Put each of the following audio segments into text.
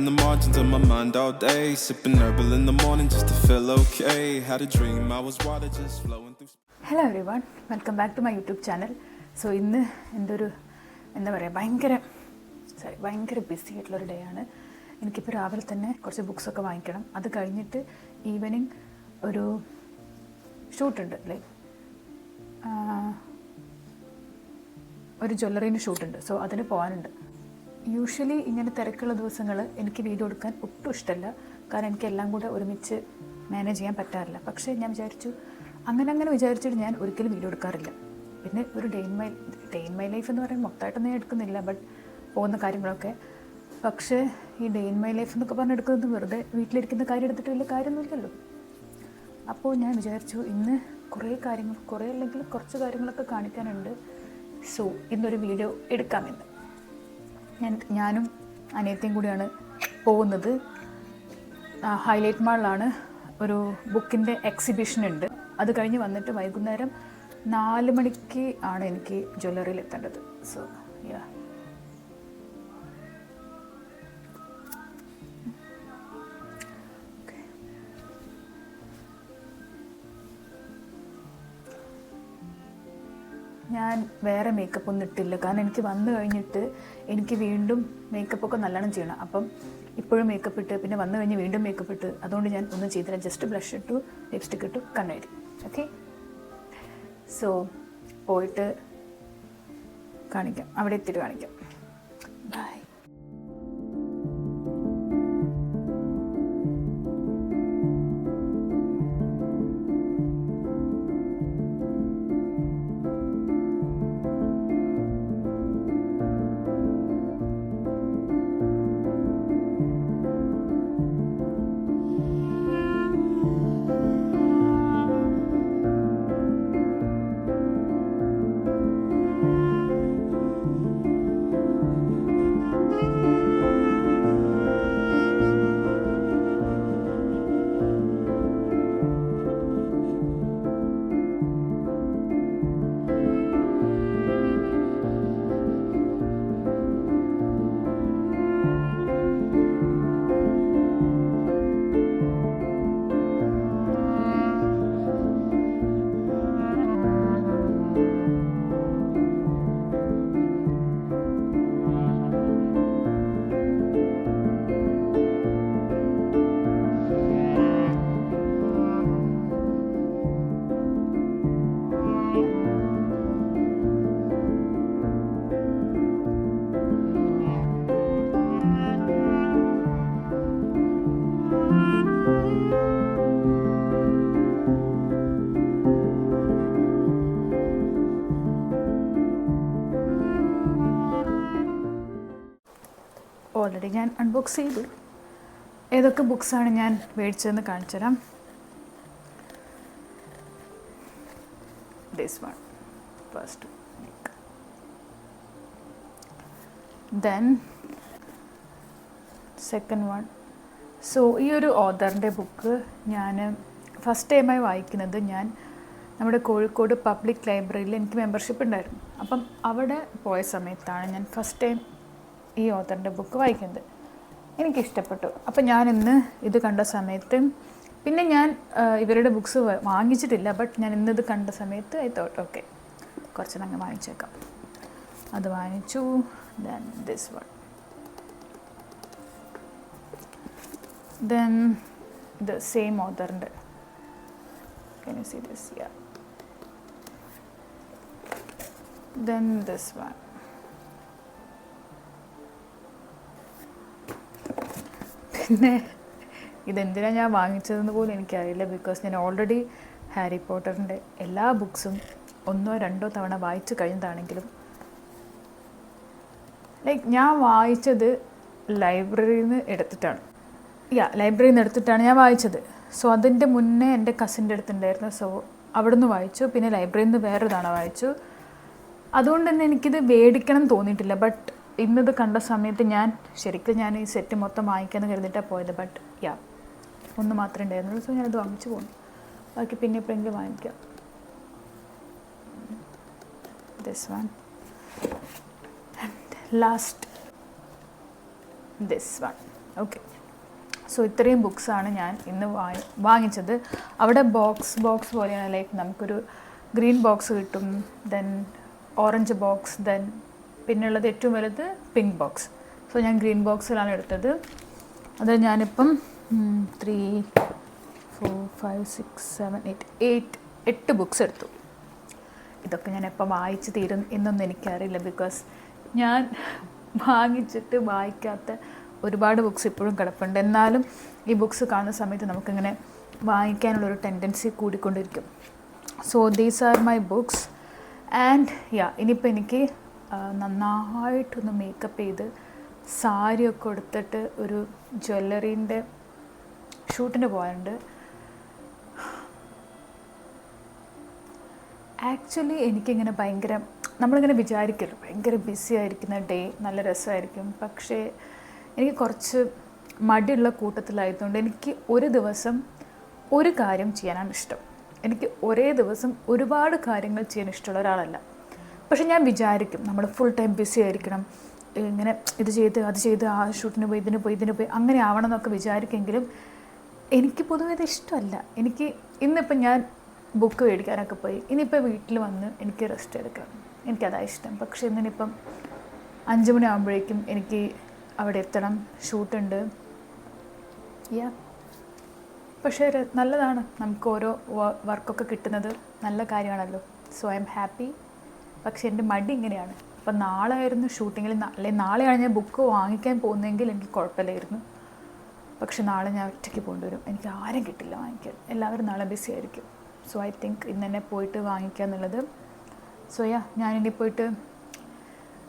the margins of my mind all day, sipping herbal in the morning just to feel okay. Had a dream I was water just flowing through. Hello everyone, welcome back to my YouTube channel. So ഇന്ന് എൻ്റെ ഒരു ഭയങ്കര BC ആയിട്ടുള്ളൊരു day ആണ്. എനിക്കിപ്പോൾ രാവിലെ തന്നെ കുറച്ച് ബുക്സൊക്കെ വാങ്ങിക്കണം. അത് കഴിഞ്ഞിട്ട് ഈവനിങ് ഒരു ഷൂട്ടുണ്ട്, ലൈക്ക് ഒരു ജ്വല്ലറീൻ്റെ ഷൂട്ടുണ്ട്. സോ അതിന് പോകാനുണ്ട്. യൂഷ്വലി ഇങ്ങനെ തിരക്കുള്ള ദിവസങ്ങൾ എനിക്ക് വീഡിയോ എടുക്കാൻ ഒട്ടും ഇഷ്ടമല്ല, കാരണം എനിക്കെല്ലാം കൂടെ ഒരുമിച്ച് മാനേജ് ചെയ്യാൻ പറ്റാറില്ല. പക്ഷേ ഞാൻ അങ്ങനെ വിചാരിച്ചിട്ട് ഞാൻ ഒരിക്കലും വീഡിയോ എടുക്കാറില്ല. പിന്നെ ഒരു ഡേ ഇൻ മൈ ലൈഫ് എന്ന് പറയുമ്പോൾ മൊത്തമായിട്ടൊന്നും ഞാൻ എടുക്കുന്നില്ല, ബട്ട് പോകുന്ന കാര്യങ്ങളൊക്കെ. പക്ഷേ ഈ ഡേ ഇൻ മൈ ലൈഫ് എന്നൊക്കെ പറഞ്ഞെടുക്കുന്നത് വെറുതെ വീട്ടിലിരിക്കുന്ന കാര്യം എടുത്തിട്ട് വലിയ കാര്യമൊന്നുമില്ലല്ലോ. അപ്പോൾ ഞാൻ വിചാരിച്ചു ഇന്ന് അല്ലെങ്കിൽ കുറച്ച് കാര്യങ്ങളൊക്കെ കാണിക്കാനുണ്ട്. സോ ഇന്നൊരു വീഡിയോ എടുക്കാമെന്ന്. ഞാനും അനിയത്തിയും കൂടിയാണ് പോകുന്നത്. ഹൈലൈറ്റ് മാളിലാണ് ഒരു ബുക്കിൻ്റെ എക്സിബിഷൻ ഉണ്ട്. അത് കഴിഞ്ഞ് വന്നിട്ട് വൈകുന്നേരം 4 മണിക്ക് ആണ് എനിക്ക് ജ്വല്ലറിയിൽ എത്തേണ്ടത്. സോ യാ, ഞാൻ വേറെ മേക്കപ്പ് ഒന്നും ഇട്ടില്ല, കാരണം എനിക്ക് വന്നു കഴിഞ്ഞിട്ട് എനിക്ക് വീണ്ടും മേക്കപ്പൊക്കെ നല്ലോണം ചെയ്യണം. അപ്പം ഇപ്പോഴും മേക്കപ്പ് ഇട്ട് പിന്നെ വന്നു കഴിഞ്ഞ് വീണ്ടും മേക്കപ്പ് ഇട്ട്, അതുകൊണ്ട് ഞാൻ ഒന്നും ചെയ്തില്ല. ജസ്റ്റ് ബ്ലഷ് ഇട്ടു, ലിപ്സ്റ്റിക് ഇട്ടു, കണ്ണെഴുതി. ഓക്കെ, സോ പോയിട്ട് കാണിക്കാം, അവിടെ എത്തിയിട്ട് കാണിക്കാം. ബൈ. ഓൾറെഡി ഞാൻ അൺബോക്സ് ചെയ്തു. ഏതൊക്കെ ബുക്സാണ് ഞാൻ മേടിച്ചതെന്ന് കാണിച്ചു തരാം. This one first, then second one. So ഈ ഒരു ഓഥറിൻ്റെ ബുക്ക് ഞാൻ ഫസ്റ്റ് ടൈമായി വായിക്കുന്നത്. ഞാൻ നമ്മുടെ കോഴിക്കോട് പബ്ലിക് ലൈബ്രറിയിൽ എനിക്ക് മെമ്പർഷിപ്പ് ഉണ്ടായിരുന്നു. അപ്പം അവിടെ പോയ സമയത്താണ് ഞാൻ ഫസ്റ്റ് ടൈം ഈ ഓഥറിൻ്റെ ബുക്ക് വായിക്കുന്നത്. എനിക്കിഷ്ടപ്പെട്ടു. അപ്പം ഞാൻ ഇന്ന് ഇത് കണ്ട സമയത്ത്, പിന്നെ ഞാൻ ഇവരുടെ ബുക്സ് വാങ്ങിച്ചിട്ടില്ല, ബട്ട് ഞാൻ ഇന്നത് കണ്ട സമയത്ത് ഐ തോട്ട് ഓക്കെ, കുറച്ചെണ്ണങ്ങ് വാങ്ങിച്ചേക്കാം. അത് വാങ്ങിച്ചു. ദെൻ ദിസ് വൺ, ദെൻ ഇത് same ഓഥറിൻ്റെ. Can you see this? Yeah. Then this one. പിന്നെ ഇതെന്തിനാണ് ഞാൻ വാങ്ങിച്ചതെന്ന് പോലും എനിക്കറിയില്ല, ബിക്കോസ് ഞാൻ ഓൾറെഡി ഹാരി പോട്ടറിൻ്റെ എല്ലാ ബുക്സും 1 or 2 തവണ വായിച്ചു കഴിഞ്ഞതാണെങ്കിലും, ലൈക്ക് ഞാൻ വായിച്ചത് ലൈബ്രറിയിൽ നിന്ന് എടുത്തിട്ടാണ് ഞാൻ വായിച്ചത്. സോ അതിൻ്റെ മുന്നേ എൻ്റെ കസിൻ്റെ അടുത്തുണ്ടായിരുന്നു. സോ അവിടെ നിന്ന് വായിച്ചു. പിന്നെ ലൈബ്രറിയിൽ നിന്ന് വേറൊരു തവണ വായിച്ചു. അതുകൊണ്ട് തന്നെ എനിക്കിത് മേടിക്കണം തോന്നിയിട്ടില്ല. ബട്ട് ഇന്നത് കണ്ട സമയത്ത് ഞാൻ ഈ സെറ്റ് മൊത്തം വാങ്ങിക്കാമെന്ന് കരുതിയിട്ടാണ് പോയത്. ബട്ട് ഒന്ന് മാത്രമേ ഉണ്ടായിരുന്നുള്ളൂ. സോ ഞാനത് വാങ്ങിച്ചു പോകുന്നു. ബാക്കി പിന്നെ എപ്പോഴെങ്കിലും വാങ്ങിക്കാം. this one and last this one. Okay. So ഇത്രയും ബുക്സാണ് ഞാൻ ഇന്ന് വാങ്ങിച്ചത്. അവിടെ ബോക്സ് പോലെയാണ്, ലൈക്ക് നമുക്കൊരു ഗ്രീൻ ബോക്സ് കിട്ടും, ദെൻ ഓറഞ്ച് ബോക്സ്, ദെൻ പിന്നുള്ളത് ഏറ്റവും വലുത് പിങ്ക് ബോക്സ്. സോ ഞാൻ ഗ്രീൻ ബോക്സിലാണ് എടുത്തത്. അത് ഞാനിപ്പം 3, 4, 5, 6, 7, 8 ബുക്സ് എടുത്തു. ഇതൊക്കെ ഞാൻ എപ്പോൾ വായിച്ച് തീരും എന്നൊന്നും എനിക്കറിയില്ല, ബിക്കോസ് ഞാൻ വാങ്ങിച്ചിട്ട് വായിക്കാത്ത ഒരുപാട് ബുക്സ് ഇപ്പോഴും കിടപ്പുണ്ട്. എന്നാലും ഈ ബുക്സ് കാണുന്ന സമയത്ത് നമുക്കിങ്ങനെ വായിക്കാനുള്ളൊരു ടെൻഡൻസി കൂടിക്കൊണ്ടിരിക്കും. So these are my books. And ഇനിയിപ്പോൾ എനിക്ക് നന്നായിട്ടൊന്ന് മേക്കപ്പ് ചെയ്ത് സാരിയൊക്കെ എടുത്തിട്ട് ഒരു ജ്വല്ലറീൻ്റെ ഷൂട്ടിന് പോകാനുണ്ട്. ആക്ച്വലി എനിക്കിങ്ങനെ നമ്മളിങ്ങനെ വിചാരിക്കരുത് ഭയങ്കര ബിസി ആയിരിക്കുന്ന ഡേ നല്ല രസമായിരിക്കും. പക്ഷേ എനിക്ക് കുറച്ച് മടിയുള്ള കൂട്ടത്തിലായതുകൊണ്ട് എനിക്ക് ഒരു ദിവസം ഒരു കാര്യം ചെയ്യാനാണ് ഇഷ്ടം. എനിക്ക് ഒരേ ദിവസം ഒരുപാട് കാര്യങ്ങൾ ചെയ്യാൻ ഇഷ്ടമുള്ള ഒരാളല്ല. പക്ഷെ ഞാൻ വിചാരിക്കും നമ്മൾ ഫുൾ ടൈം ബിസി ആയിരിക്കണം, ഇങ്ങനെ ഇത് ചെയ്ത് അത് ചെയ്ത് ആ ഷൂട്ടിന് പോയി ഇതിന് പോയി അങ്ങനെ ആവണം എന്നൊക്കെ വിചാരിക്കുമെങ്കിലും എനിക്ക് പൊതുവെ ഇത് ഇഷ്ടമല്ല. ഇന്നിപ്പം ഞാൻ ബുക്ക് മേടിക്കാനൊക്കെ പോയി, ഇനിയിപ്പോൾ വീട്ടിൽ വന്ന് എനിക്ക് റെസ്റ്റ് എടുക്കണം, എനിക്കതാ ഇഷ്ടം. പക്ഷേ ഇന്നിപ്പം 5 മണി ആകുമ്പോഴേക്കും എനിക്ക് അവിടെ എത്തണം, ഷൂട്ടുണ്ട്. പക്ഷേ നല്ലതാണ്, നമുക്ക് ഓരോ വർക്കൊക്കെ കിട്ടുന്നത് നല്ല കാര്യമാണല്ലോ. So I am happy. പക്ഷേ എൻ്റെ മടി ഇങ്ങനെയാണ്. അപ്പം നാളെ ആയിരുന്നു ഷൂട്ടിങ്ങിൽ, അല്ലെങ്കിൽ നാളെയാണ് ഞാൻ ബുക്ക് വാങ്ങിക്കാൻ പോകുന്നതെങ്കിൽ എനിക്ക് കുഴപ്പമില്ലായിരുന്നു. പക്ഷെ നാളെ ഞാൻ ഒറ്റയ്ക്ക് പോകേണ്ടി വരും, എനിക്ക് ആരും കിട്ടില്ല വാങ്ങിക്കാൻ, എല്ലാവരും നാളെ ബിസി ആയിരിക്കും. സോ ഐ തിങ്ക് ഇന്ന് തന്നെ പോയിട്ട് വാങ്ങിക്കുക എന്നുള്ളത്. സോ ഞാനിനി പോയിട്ട്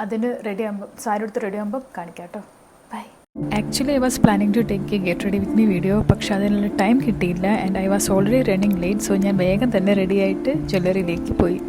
അതിന് സാരി എടുത്ത് റെഡി ആകുമ്പോൾ കാണിക്കാം കേട്ടോ. Bye. Actually I was planning to take a get ready with me video, പക്ഷെ അതിനുള്ള ടൈം കിട്ടിയില്ല. And I was already running late. So ഞാൻ വേഗം തന്നെ റെഡിയായിട്ട് ജ്വല്ലറിയിലേക്ക് പോയി.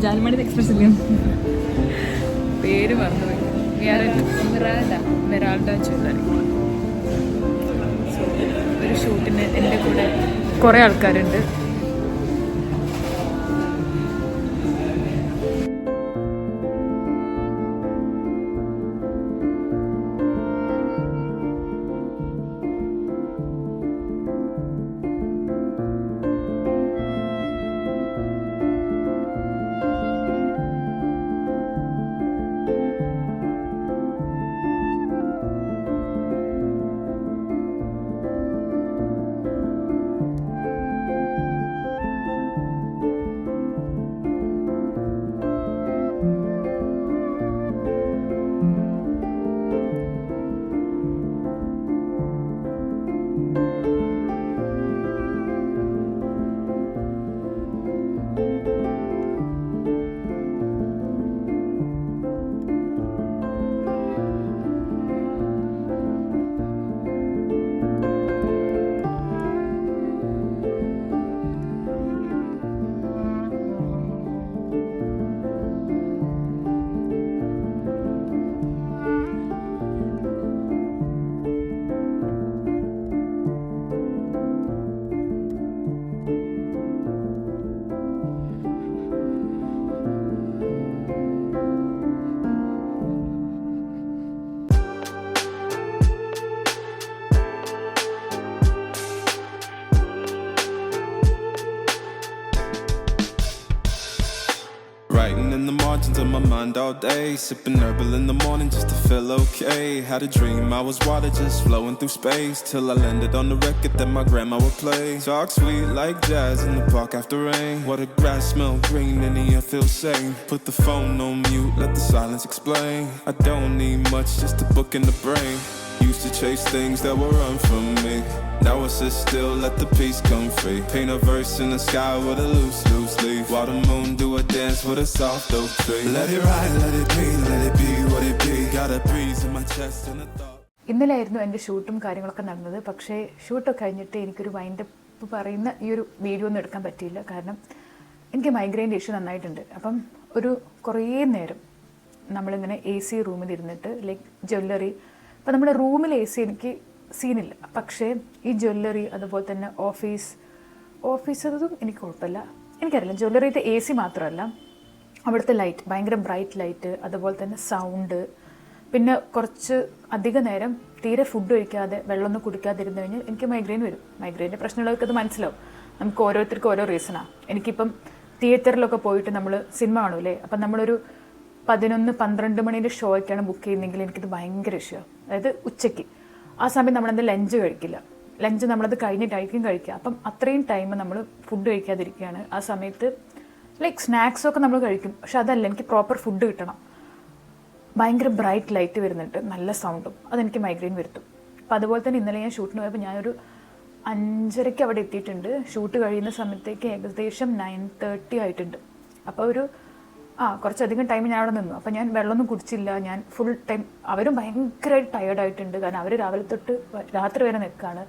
ജാൽമണി എക്സ്പ്രസ് പേര് മറന്നുപോയി. വെറാൾഡ ജ്വല്ലറി. ഒരു ഷൂട്ടിന് എൻ്റെ കൂടെ കുറേ ആൾക്കാരുണ്ട്. unwind all day, sipping herbal in the morning just to feel okay. Had a dream I was water just flowing through space, till I landed on the record that my grandma would play. Talk sweet like jazz in the park after rain. What the grass smell green and the air feels sane. Put the phone on mute, let the silence explain. I don't need much, just a book in the brain. Used to chase things that were run from me. Now I sit still, let the peace come free. Paint a verse in the sky with a loose leaf. While the moon do a dance with a soft oak tree. Let it ride, let it be what it be. Got a breeze in my chest and a thought. ഇന്നലെയായിരുന്നു എൻ്റെ ഷൂട്ടും കാര്യങ്ങളൊക്കെ നടന്നത്. പക്ഷേ ഷൂട്ടൊക്കെ കഴിഞ്ഞിട്ട് എനിക്കൊരു wind up പറയുന്ന ഈ ഒരു വീഡിയോ ഒന്നും എടുക്കാൻ പറ്റിയില്ല. കാരണം എനിക്ക് മൈഗ്രെയിൻ്റെ ഇഷ്യൂ നന്നായിട്ടുണ്ട്. അപ്പം ഒരു കുറേ നേരം നമ്മളിങ്ങനെ AC റൂമിലിരുന്നിട്ട് ലൈക്ക് ജ്വല്ലറി, അപ്പം നമ്മുടെ റൂമിൽ AC എനിക്ക് സീനില്ല. പക്ഷേ ഈ ജ്വല്ലറി അതുപോലെ തന്നെ ഓഫീസതും എനിക്ക് കുഴപ്പമില്ല. എനിക്കറിയില്ല, ജ്വല്ലറിയുടെ AC മാത്രമല്ല, അവിടുത്തെ ലൈറ്റ് ഭയങ്കര ബ്രൈറ്റ് ലൈറ്റ്, അതുപോലെ തന്നെ സൗണ്ട്, പിന്നെ കുറച്ച് അധിക നേരം തീരെ ഫുഡ് കഴിക്കാതെ വെള്ളമൊന്നും കുടിക്കാതിരുന്നു കഴിഞ്ഞാൽ എനിക്ക് മൈഗ്രെയിൻ വരും. മൈഗ്രെയിൻ്റെ പ്രശ്നമുള്ളവർക്ക് അത് മനസ്സിലാവും. നമുക്ക് ഓരോരുത്തർക്കും ഓരോ റീസണാണ്. എനിക്കിപ്പം തിയേറ്ററിലൊക്കെ പോയിട്ട് നമ്മൾ സിനിമ കാണൂലേ, അപ്പം നമ്മളൊരു 11-12 മണീൻ്റെ ഷോയ്ക്കാണ് ബുക്ക് ചെയ്യുന്നതെങ്കിൽ എനിക്കിത് ഭയങ്കര ഇഷ്യമാണ്. അതായത് ഉച്ചയ്ക്ക് ആ സമയം നമ്മളത് ലഞ്ച് കഴിക്കില്ല. ലഞ്ച് നമ്മളത് കഴിഞ്ഞിട്ടായിരിക്കും കഴിക്കുക. അപ്പം അത്രയും ടൈം നമ്മൾ ഫുഡ് കഴിക്കാതിരിക്കുകയാണ്. ആ സമയത്ത് ലൈക്ക് സ്നാക്സൊക്കെ നമ്മൾ കഴിക്കും, പക്ഷെ അതല്ല, എനിക്ക് പ്രോപ്പർ ഫുഡ് കിട്ടണം. ഭയങ്കര ബ്രൈറ്റ് ലൈറ്റ് വരുന്നുണ്ട്, നല്ല സൗണ്ടും, അതെനിക്ക് മൈഗ്രെയിൻ വരുത്തും. അപ്പം അതുപോലെ തന്നെ ഇന്നലെ ഞാൻ ഷൂട്ടിന് പോയപ്പോൾ ഞാനൊരു 5:30 അവിടെ എത്തിയിട്ടുണ്ട്. ഷൂട്ട് കഴിയുന്ന സമയത്തേക്ക് ഏകദേശം 9:30 ആയിട്ടുണ്ട്. അപ്പോൾ കുറച്ചധികം ടൈം ഞാൻ അവിടെ നിന്നു. അപ്പോൾ ഞാൻ വെള്ളമൊന്നും കുടിച്ചില്ല. ഞാൻ ഫുൾ ടൈം, അവരും ഭയങ്കരമായിട്ട് ടയേർഡായിട്ടുണ്ട്. കാരണം അവർ രാവിലെ തൊട്ട് രാത്രി വരെ നിൽക്കുകയാണ്.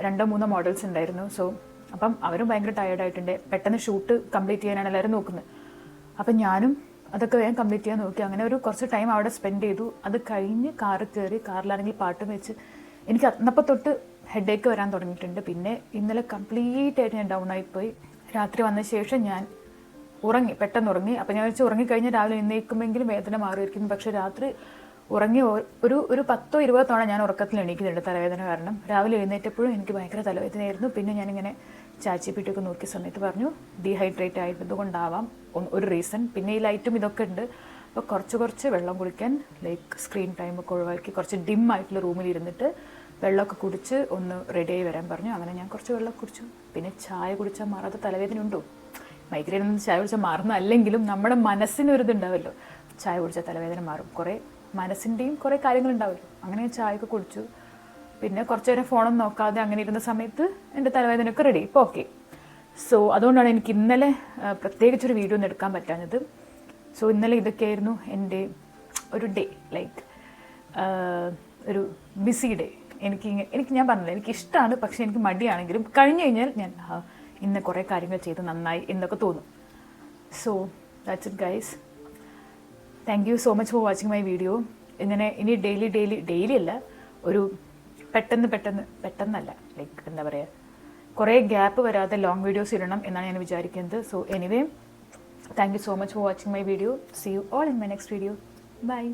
2-3 മോഡൽസ് ഉണ്ടായിരുന്നു. സോ അപ്പം അവരും ഭയങ്കര ടയേർഡായിട്ടുണ്ട്. പെട്ടെന്ന് ഷൂട്ട് കംപ്ലീറ്റ് ചെയ്യാനാണ് എല്ലാവരും നോക്കുന്നത്. അപ്പം ഞാനും അതൊക്കെ വേഗം കംപ്ലീറ്റ് ചെയ്യാൻ നോക്കി. അങ്ങനെ ഒരു കുറച്ച് ടൈം അവിടെ സ്പെൻഡ് ചെയ്തു. അത് കഴിഞ്ഞ് കാറിൽ കയറി, കാറിലാണെങ്കിൽ പാട്ടും വെച്ച് എനിക്ക് അന്നപ്പം തൊട്ട് ഹെഡേക്ക് വരാൻ തുടങ്ങിയിട്ടുണ്ട്. പിന്നെ ഇന്നലെ കംപ്ലീറ്റ് ആയിട്ട് ഞാൻ ഡൗൺ ആയിപ്പോയി. രാത്രി വന്ന ശേഷം ഞാൻ പെട്ടെന്ന് ഉറങ്ങി. അപ്പം ഞാൻ വെച്ച് ഉറങ്ങിക്കഴിഞ്ഞാൽ രാവിലെ എഴുന്നേൽക്കുമെങ്കിലും വേദന മാറിയിരിക്കുന്നു. പക്ഷേ രാത്രി ഉറങ്ങി ഒരു 10-20 തവണ ഞാൻ ഉറക്കത്തിൽ എണീക്കുന്നുണ്ട് തലവേദന കാരണം. രാവിലെ എഴുന്നേറ്റപ്പോഴും എനിക്ക് ഭയങ്കര തലവേദനയായിരുന്നു. പിന്നെ ഞാനിങ്ങനെ ചാച്ചിപ്പിട്ടൊക്കെ നോക്കിയ സമയത്ത് പറഞ്ഞു ഡീഹൈഡ്രേറ്റ് ആയതുകൊണ്ടാവാം ഒരു റീസൺ. പിന്നെ ഈ ലൈറ്റും ഇതൊക്കെ ഉണ്ട്. അപ്പോൾ കുറച്ച് വെള്ളം കുടിക്കാൻ, ലൈക്ക് സ്ക്രീൻ ടൈമൊക്കെ ഒഴിവാക്കി കുറച്ച് ഡിം ആയിട്ടുള്ള റൂമിൽ ഇരുന്നിട്ട് വെള്ളമൊക്കെ കുടിച്ച് ഒന്ന് റെഡിയായി വരാൻ പറഞ്ഞു. അങ്ങനെ ഞാൻ കുറച്ച് വെള്ളം കുടിച്ചു. പിന്നെ ചായ കുടിച്ചാൽ മാറാത്ത തലവേദന ഉണ്ടോ? മൈഗ്രെയിൻ ഒന്നും ചായ കുടിച്ചാൽ മാറുന്നതല്ലെങ്കിലും നമ്മുടെ മനസ്സിനൊരിതുണ്ടാവുമല്ലോ, ചായ കുടിച്ചാൽ തലവേദന മാറും. കുറേ മനസ്സിൻ്റെയും കുറേ കാര്യങ്ങളുണ്ടാവുമല്ലോ. അങ്ങനെ ഞാൻ ചായയൊക്കെ കുടിച്ചു. പിന്നെ കുറച്ച് നേരം ഫോണൊന്നും നോക്കാതെ അങ്ങനെ ഇരുന്ന സമയത്ത് എൻ്റെ തലവേദനയൊക്കെ റെഡി. ഇപ്പോൾ ഓക്കെ. സോ അതുകൊണ്ടാണ് എനിക്ക് ഇന്നലെ പ്രത്യേകിച്ചൊരു വീഡിയോ ഒന്നും എടുക്കാൻ പറ്റാഞ്ഞത്. സോ ഇന്നലെ ഇതൊക്കെയായിരുന്നു എൻ്റെ ഒരു ഡേ, ലൈക്ക് ഒരു ബിസി ഡേ. എനിക്ക് ഞാൻ പറഞ്ഞില്ല, എനിക്ക് ഇഷ്ടമാണ്, പക്ഷേ എനിക്ക് മടിയാണെങ്കിലും കഴിഞ്ഞ് കഴിഞ്ഞാൽ ഞാൻ ഇന്ന് കുറേ കാര്യങ്ങൾ ചെയ്ത് നന്നായി എന്നൊക്കെ തോന്നും. So that's it guys. Thank you so much for watching my video. ഇങ്ങനെ ഇനി ഡെയിലി അല്ല, ഒരു പെട്ടെന്നല്ല, ലൈക്ക് എന്താ പറയുക, കുറേ ഗ്യാപ്പ് വരാതെ ലോങ് വീഡിയോസ് ഇടണം എന്നാണ് ഞാൻ വിചാരിക്കുന്നത്. So anyway, thank you so much for watching my video. See you all in my next video. By.